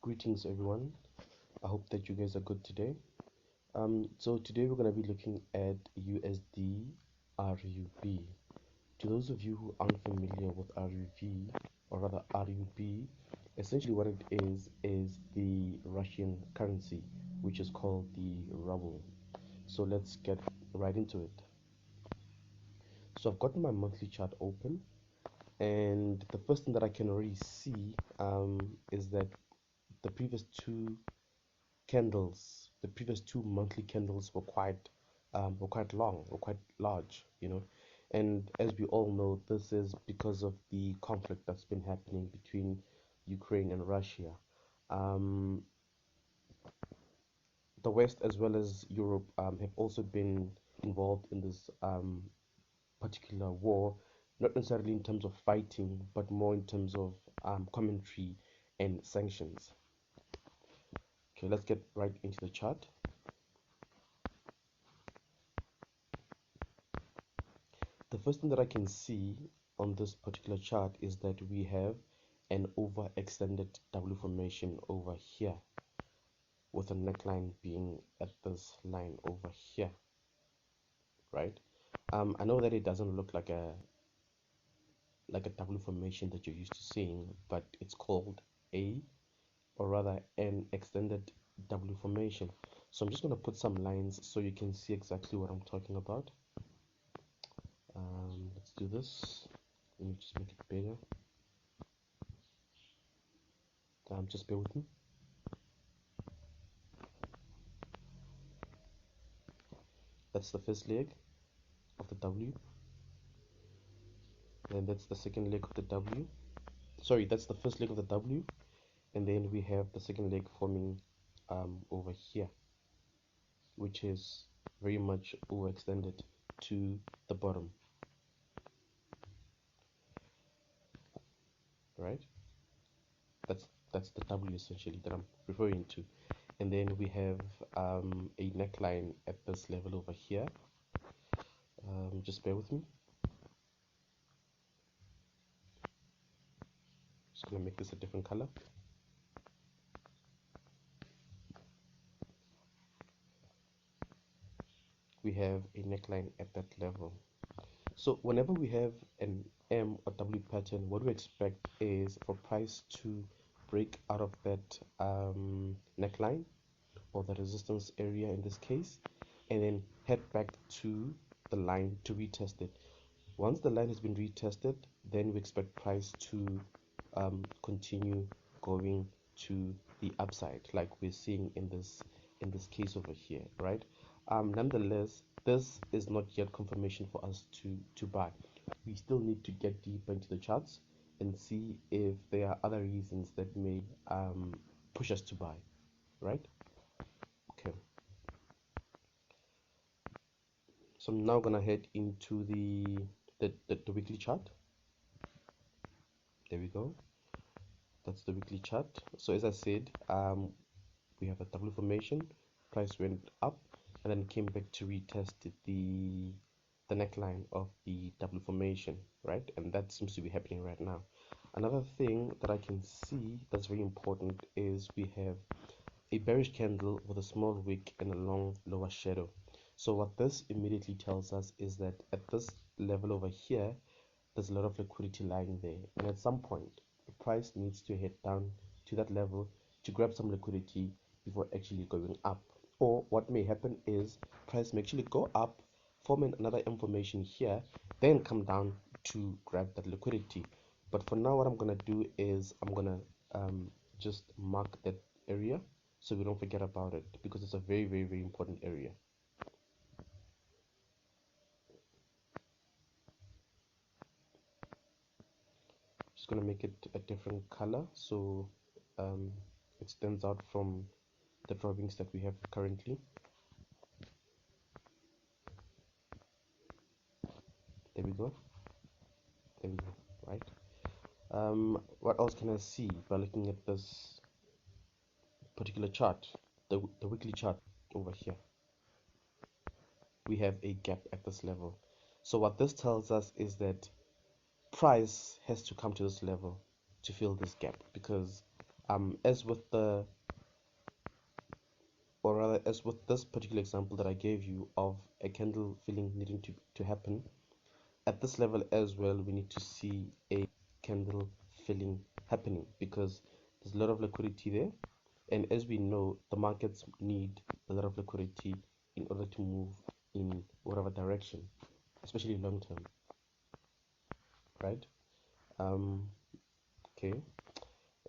Greetings everyone. I hope that you guys are good today. So today we're going to be looking at USD RUB. To those of you who aren't familiar with RUV, or rather RUB, essentially what it is the Russian currency, which is called the ruble. So let's get right into it. So I've got my monthly chart open, and the first thing that I can already see is that the previous two the previous two monthly candles were quite long, were quite large, and as we all know, this is because of the conflict that's been happening between Ukraine and Russia. um, the West as well as Europe have also been involved in this particular war, not necessarily in terms of fighting but more in terms of commentary and sanctions. Okay, let's get right into the chart. The first thing that I can see on this particular chart is that we have an overextended W formation over here, with a neckline being at this line over here, right? I know that it doesn't look like a W formation that you're used to seeing, but it's called or rather an extended W formation. So I'm just going to put some lines so you can see exactly what I'm talking about. Let's do this. Let me just make it bigger. Just bear with me. That's the first leg of the W, and that's the second leg of the W. Sorry, that's the first leg of the W, and then we have the second leg forming over here, which is very much overextended to the bottom, right? That's the W essentially that I'm referring to, and then we have a neckline at this level over here. Just bear with me. Just gonna make this a different color. We have a neckline at that level. So whenever we have an M or W pattern, what we expect is for price to break out of that neckline, or the resistance area in this case, and then head back to the line to retest it. Once the line has been retested, then we expect price to continue going to the upside, like we're seeing in this case over here, right? Nonetheless, this is not yet confirmation for us to buy. We still need to get deeper into the charts and see if there are other reasons that may push us to buy, right? Okay, so I'm now gonna head into the weekly chart. There we go. That's the weekly chart. So as I said, we have a W formation. Price went up and then came back to retest the neckline of the W formation, right? And that seems to be happening right now. Another thing that I can see that's very important is we have a bearish candle with a small wick and a long lower shadow. So what this immediately tells us is that at this level over here, there's a lot of liquidity lying there, and at some point the price needs to head down to that level to grab some liquidity before actually going up. Or what may happen is price may actually go up, form another information here, then come down to grab that liquidity. But for now, what I'm gonna do is I'm gonna just mark that area so we don't forget about it, because it's a very, very, very important area. Just gonna make it a different color so it stands out from the drawings that we have currently. There we go. There we go. Right. What else can I see by looking at this particular chart, the weekly chart over here? We have a gap at this level. So what this tells us is that price has to come to this level to fill this gap, because as with the, or rather as with this particular example that I gave you of a candle filling needing to happen, at this level as well, we need to see a candle filling happening because there's a lot of liquidity there. And as we know, the markets need a lot of liquidity in order to move in whatever direction, especially long term, right? Okay,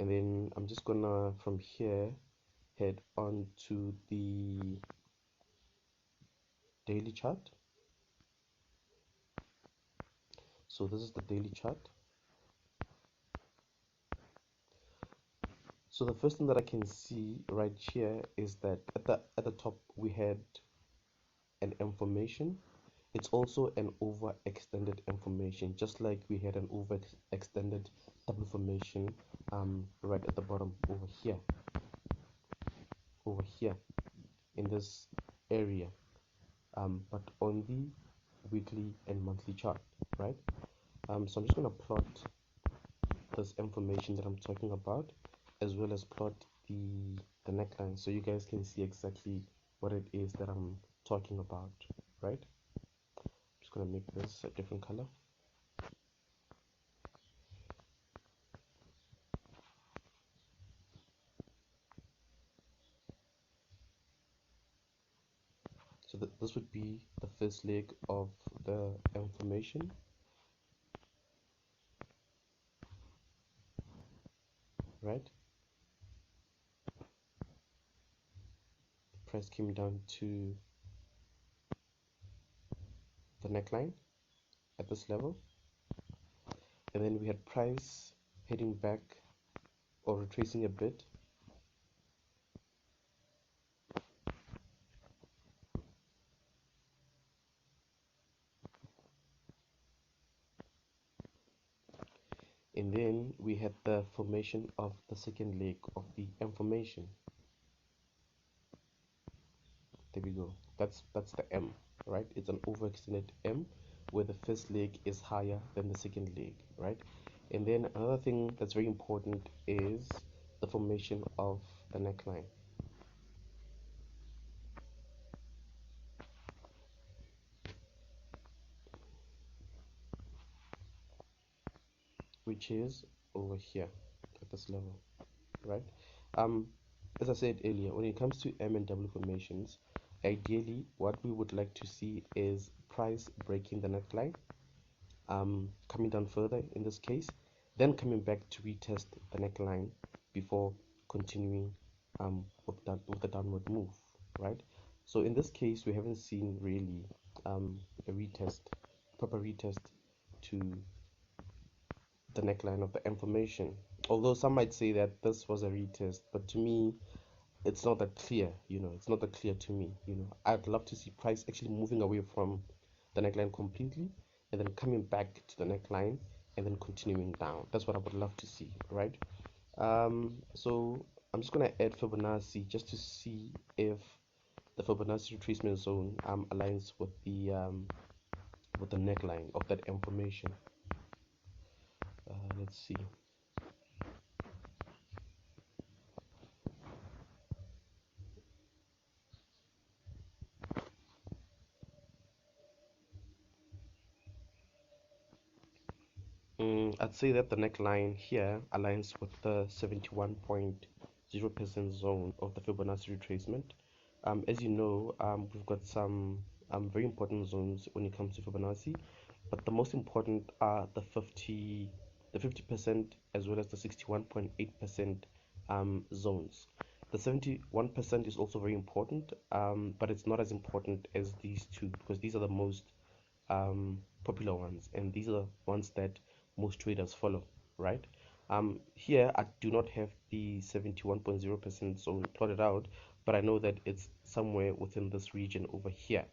and then I'm just gonna from here head on to the daily chart. So this is the daily chart. So the first thing that I can see right here is that at the top we had an M formation. It's also an overextended M formation, just like we had an overextended W formation right at the bottom over here in this area, but on the weekly and monthly chart, right? So I'm just going to plot this information that I'm talking about, as well as plot the neckline, so you guys can see exactly what it is that I'm talking about, right? I'm just going to make this a different color. So this would be the first leg of the information, right? Price came down to the neckline at this level, and then we had price heading back or retracing a bit, and then we had the formation of the second leg of the information. There we go. That's the M, right? It's an overextended M where the first leg is higher than the second leg, right? And then another thing that's very important is the formation of the neckline, which is over here at this level, right? um as I said earlier, when it comes to M and W formations, ideally what we would like to see is price breaking the neckline, coming down further in this case, then coming back to retest the neckline before continuing with the downward move, right? So in this case we haven't seen really a proper retest to the neckline of the information, although some might say that this was a retest, but to me it's not that clear. It's not that clear to me. I'd love to see price actually moving away from the neckline completely and then coming back to the neckline and then continuing down. That's what I would love to see, right? So I'm just gonna add Fibonacci just to see if the Fibonacci retracement zone aligns with the neckline of that information. Let's see. I'd say that the neckline here aligns with the 71.0% zone of the Fibonacci retracement. As you know, we've got some very important zones when it comes to Fibonacci, but the most important are the 50% as well as the 61.8% zones. The 71% is also very important, but it's not as important as these two because these are the most popular ones, and these are the ones that most traders follow, right? Here I do not have the 71.0% zone plotted out, but I know that it's somewhere within this region over here.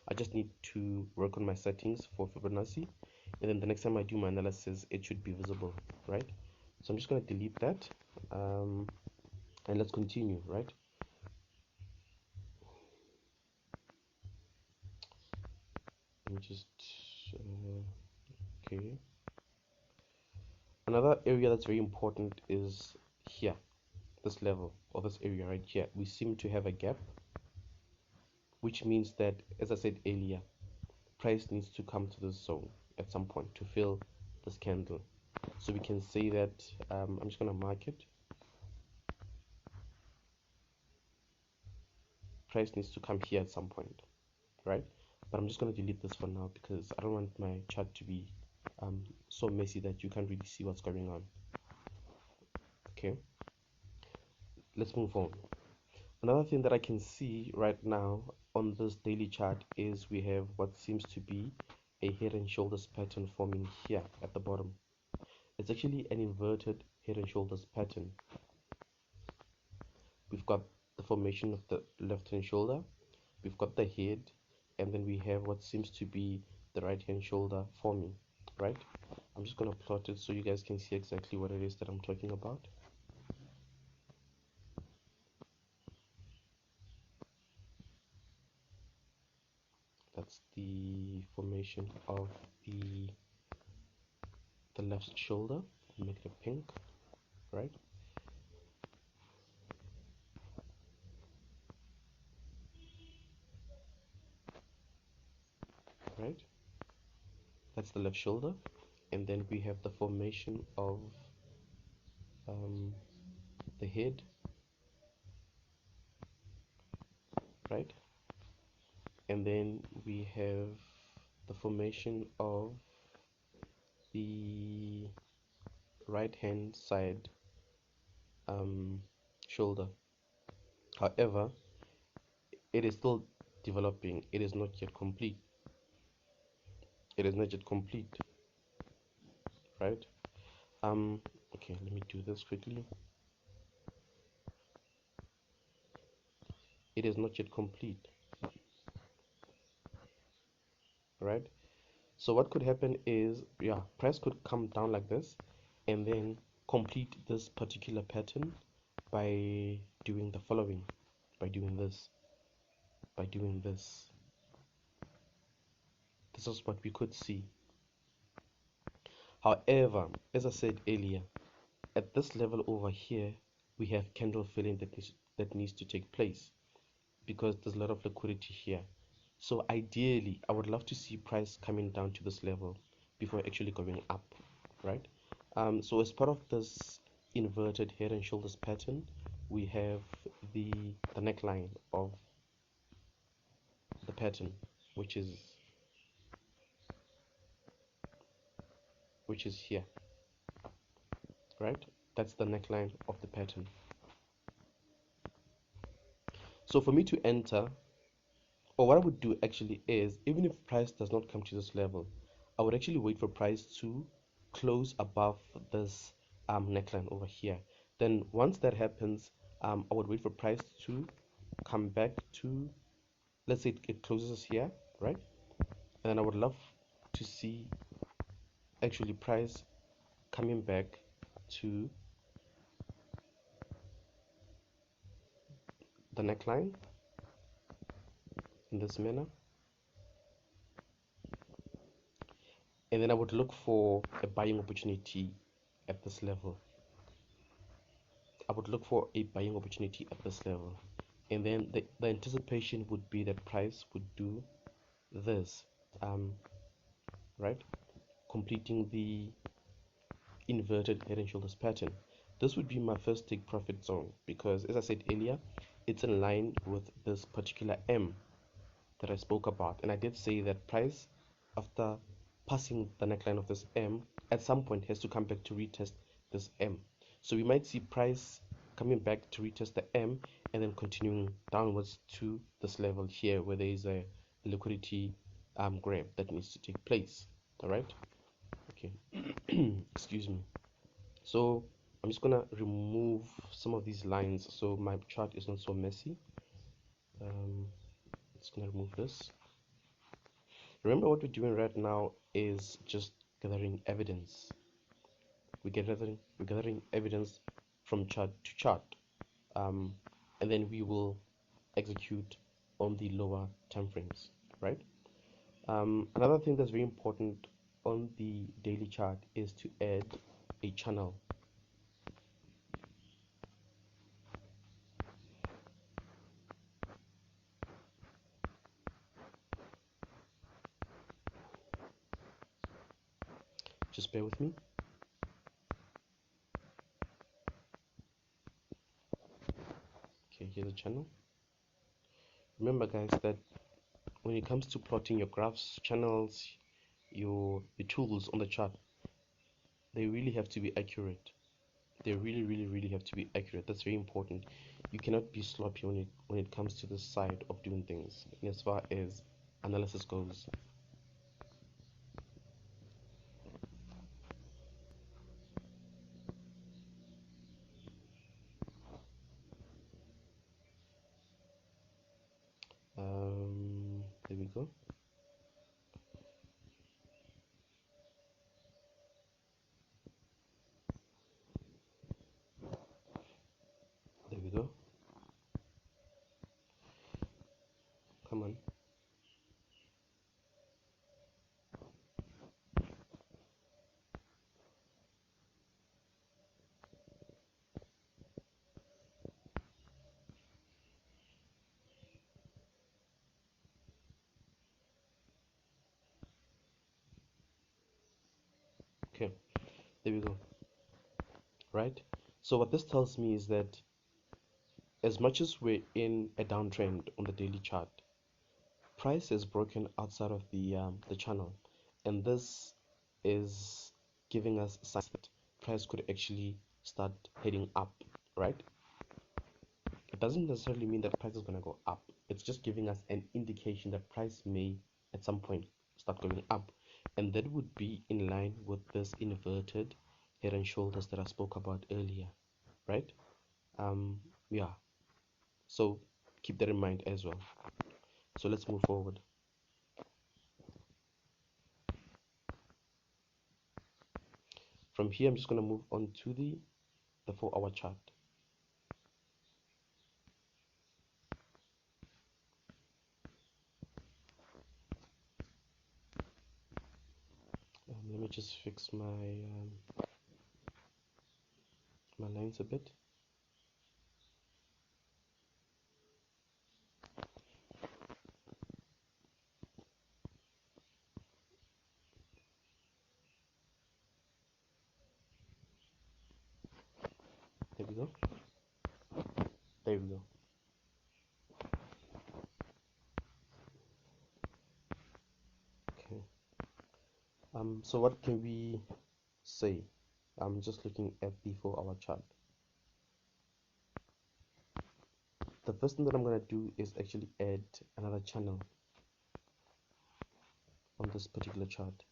I just need to work on my settings for Fibonacci, and then the next time I do my analysis it should be visible, right? So I'm just going to delete that, and let's continue, right? Let me just okay. Another area that's very important is here. this level or this area right here, we seem to have a gap, which means that, as I said earlier, price needs to come to this zone at some point to fill this candle. So we can say that I'm just going to mark it. Price needs to come here at some point, right? But I'm just going to delete this for now because I don't want my chart to be so messy that you can't really see what's going on. Okay, let's move on. Another thing that I can see right now on this daily chart is we have what seems to be a head and shoulders pattern forming here at the bottom. It's actually an inverted head and shoulders pattern. We've got the formation of the left hand shoulder, we've got the head, and then we have what seems to be the right hand shoulder forming, right? I'm just going to plot it so you guys can see exactly what it is that I'm talking about. That's the formation of the left shoulder. Make it pink, right? Right, that's the left shoulder. And then we have the formation of the head, right? And then we have the formation of the right hand side shoulder. However, it is still developing, it is not yet complete. It is not yet complete, right? Okay, let me do this quickly. It is not yet complete, right? So what could happen is, yeah, price could come down like this and then complete this particular pattern by doing the following, by doing this, by doing this. This is what we could see. However, as I said earlier, at this level over here, we have candle filling that needs to take place because there's a lot of liquidity here. So ideally, I would love to see price coming down to this level before actually going up, right? So as part of this inverted head and shoulders pattern, we have the neckline of the pattern, which is here, right? That's the neckline of the pattern. So for me to enter, or what I would do actually is, even if price does not come to this level, I would actually wait for price to close above this neckline over here. Then once that happens, I would wait for price to come back to, let's say it closes here, right? And I would love to see actually price coming back to the neckline in this manner, and then I would look for a buying opportunity at this level. I would look for a buying opportunity at this level, and then the anticipation would be that price would do this, right, completing the inverted head and shoulders pattern. This would be my first take profit zone because, as I said earlier, it's in line with this particular M that I spoke about, and I did say that price, after passing the neckline of this M, at some point has to come back to retest this M. So we might see price coming back to retest the M and then continuing downwards to this level here where there is a liquidity grab that needs to take place. All right, okay. Excuse me. So I'm just gonna remove some of these lines so my chart is not so messy. Just gonna remove this. Remember, what we're doing right now is just gathering evidence. We're gathering evidence from chart to chart, and then we will execute on the lower time frames, right? Another thing that's very important on the daily chart is to add a channel. Just bear with me. Okay, here's the channel. Remember guys that when it comes to plotting your graphs, channels, your tools on the chart, they really have to be accurate. They really have to be accurate. That's very important. You cannot be sloppy when it comes to this side of doing things as far as analysis goes. There we go. There we go. Come on. Okay, there we go. Right? So what this tells me is that as much as we're in a downtrend on the daily chart, price is broken outside of the channel, and this is giving us signs that price could actually start heading up, right? It doesn't necessarily mean that price is going to go up. It's just giving us an indication that price may at some point start going up, and that would be in line with this inverted head and shoulders that I spoke about earlier, right? Yeah, so keep that in mind as well. So let's move forward. From here I'm just going to move on to the 4-hour chart. Let me just fix my lines a bit. There we go. There we go. Okay. So what can we say? I'm just looking at the 4-hour chart. The first thing that I'm going to do is actually add another channel on this particular chart.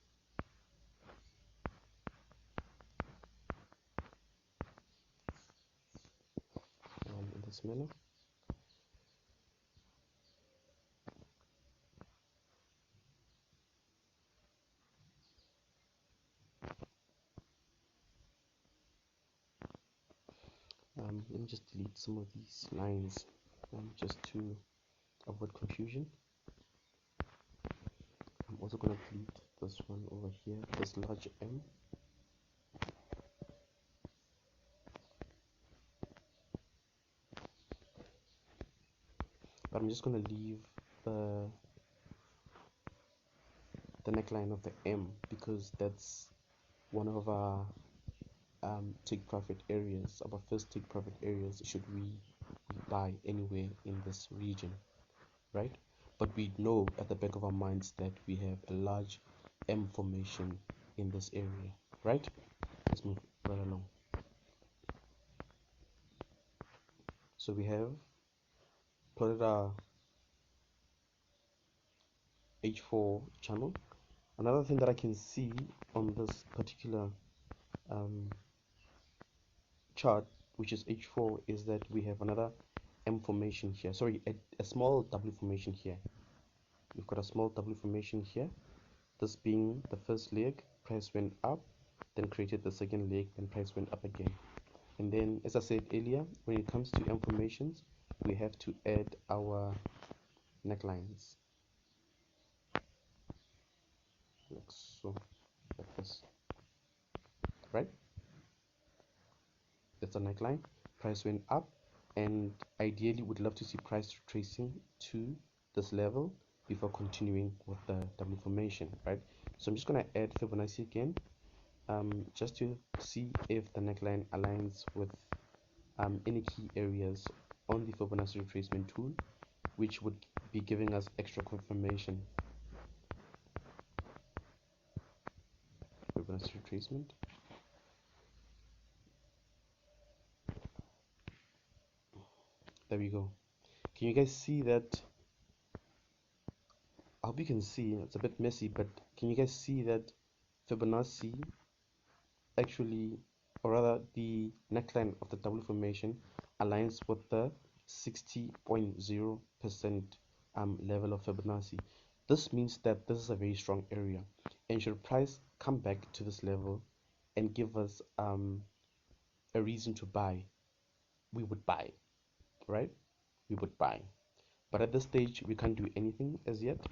In this manner. Let me just delete some of these lines just to avoid confusion. I'm also going to delete this one over here, this large M. But I'm just going to leave the neckline of the M because that's one of our take profit areas, our first take profit areas should we buy anywhere in this region, right? But we know at the back of our minds that we have a large M formation in this area, right? Let's move right along. So we have plotted our H4 channel. Another thing that I can see on this particular chart, which is H4, is that we have another M formation here. Sorry, a small W formation here. We've got a small W formation here. This being the first leg, price went up, then created the second leg, then price went up again. And then, as I said earlier, when it comes to M formations, we have to add our necklines. Like so, like this. Right? That's a neckline. Price went up, and ideally would love to see price retracing to this level before continuing with the W formation, right? So I'm just going to add Fibonacci again, just to see if the neckline aligns with any key areas on the Fibonacci retracement tool, which would be giving us extra confirmation. Fibonacci retracement. There we go. Can you guys see that? I hope you can see. It's a bit messy, but can you guys see that Fibonacci actually, or rather the neckline of the W formation aligns with the 60.0% level of Fibonacci. This means that this is a very strong area, and should price come back to this level and give us a reason to buy, we would buy, right? We would buy. But at this stage, we can't do anything as yet.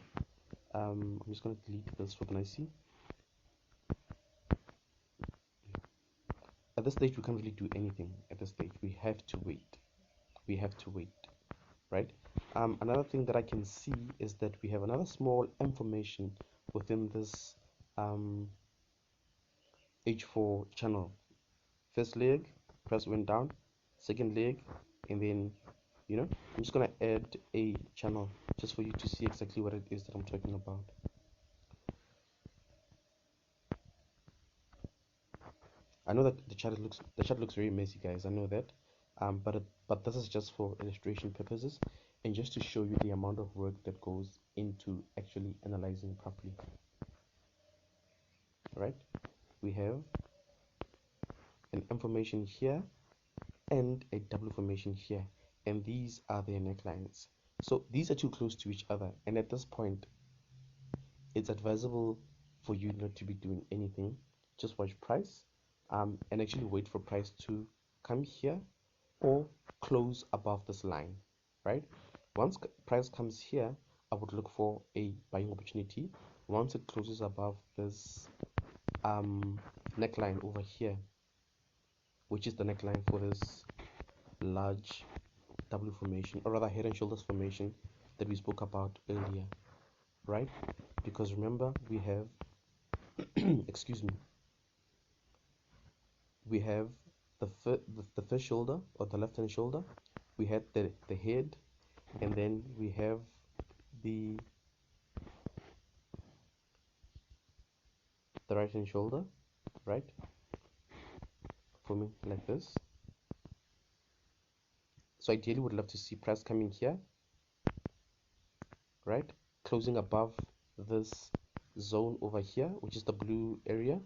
I'm just going to delete this Fibonacci. At this stage, we can't really do anything. At this stage, we have to wait. We have to wait, right? Another thing that I can see is that we have another small information within this H4 channel. First leg, price went down. Second leg, and then I'm just gonna add a channel just for you to see exactly what it is that I'm talking about. I know that the chart looks very messy, guys. I know that, but this is just for illustration purposes and just to show you the amount of work that goes into actually analyzing properly. Right? We have an M formation here and a W formation here, and these are their necklines. So these are too close to each other, and at this point, it's advisable for you not to be doing anything. Just watch price, and actually wait for price to come here or close above this line, right? Once price comes here, I would look for a buying opportunity. Once it closes above this neckline over here, which is the neckline for this large W formation, or rather head and shoulders formation that we spoke about earlier, right? Because remember, we have excuse me, we have the first shoulder, or the left hand shoulder, we had the head, and then we have the right hand shoulder, right, forming like this. So ideally would love to see price coming here, right, closing above this zone over here, which is the blue area,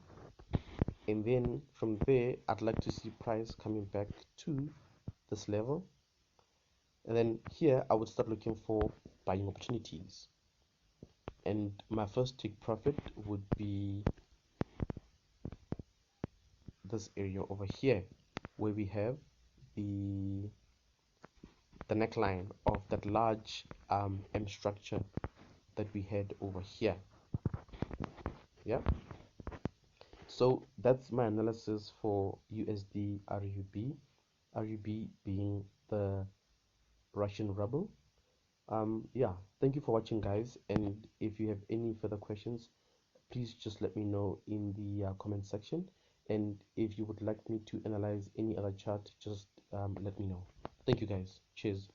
and then from there I'd like to see price coming back to this level, and then here I would start looking for buying opportunities, and my first take profit would be this area over here, where we have the neckline of that large M structure that we had over here. Yeah, so that's my analysis for USD RUB being the Russian ruble. Yeah, thank you for watching, guys, and if you have any further questions, please just let me know in the comment section, and if you would like me to analyze any other chart, just let me know. Thank you, guys. Cheers.